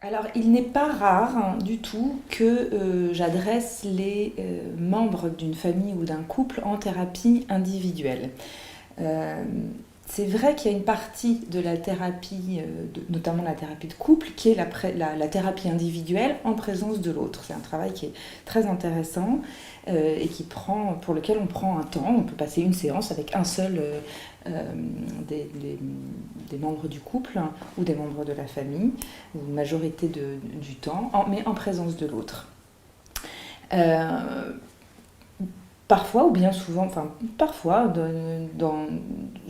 Alors, il n'est pas rare du tout que j'adresse les membres d'une famille ou d'un couple en thérapie individuelle. Euh, c'est vrai qu'il y a une partie de la thérapie, notamment la thérapie de couple, qui est la thérapie individuelle en présence de l'autre. C'est un travail qui est très intéressant et pour lequel on prend un temps. On peut passer une séance avec un seul euh, des membres du couple, hein, ou des membres de la famille, ou une majorité du temps, mais en présence de l'autre. Euh, Parfois, ou bien souvent, enfin parfois, dans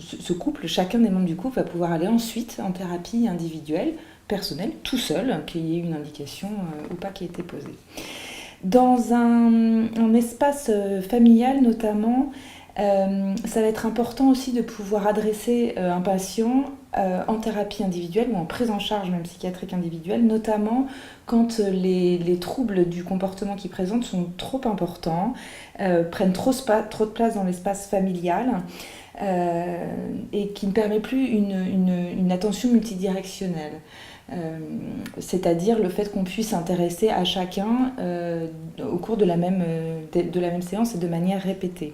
ce couple, chacun des membres du couple va pouvoir aller ensuite en thérapie individuelle, personnelle, tout seul, qu'il y ait une indication ou pas qui ait été posée. Dans un espace familial notamment, ça va être important aussi de pouvoir adresser un patient en thérapie individuelle ou en prise en charge même psychiatrique individuelle, notamment quand les troubles du comportement qu'il présente sont trop importants, prennent trop de place dans l'espace familial et qui ne permet plus une attention multidirectionnelle. C'est-à-dire le fait qu'on puisse s'intéresser à chacun au cours de la même séance et de manière répétée.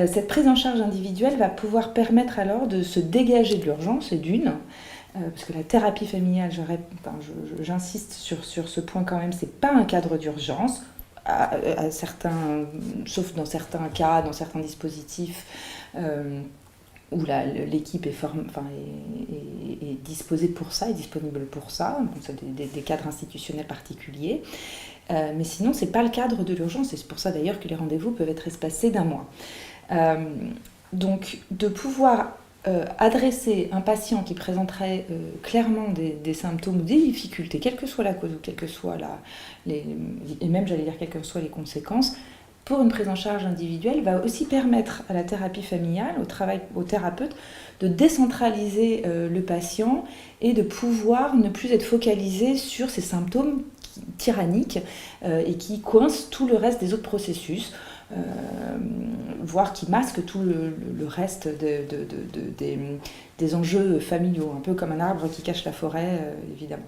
Cette prise en charge individuelle va pouvoir permettre alors de se dégager de l'urgence, et parce que la thérapie familiale, j'insiste sur ce point quand même, c'est pas un cadre d'urgence, sauf dans certains cas, dans certains dispositifs où l'équipe est disposée pour ça, est disponible pour ça, donc c'est des cadres institutionnels particuliers. Mais sinon, ce n'est pas le cadre de l'urgence, et c'est pour ça d'ailleurs que les rendez-vous peuvent être espacés d'un mois. Donc, de pouvoir adresser un patient qui présenterait clairement des symptômes ou des difficultés, quelle que soit la cause ou quelle que soit et même j'allais dire quelles que soient les conséquences, pour une prise en charge individuelle, va aussi permettre à la thérapie familiale, au thérapeute, de décentraliser le patient et de pouvoir ne plus être focalisé sur ces symptômes tyranniques et qui coincent tout le reste des autres processus, voire qui masquent tout le reste des enjeux familiaux, un peu comme un arbre qui cache la forêt, évidemment.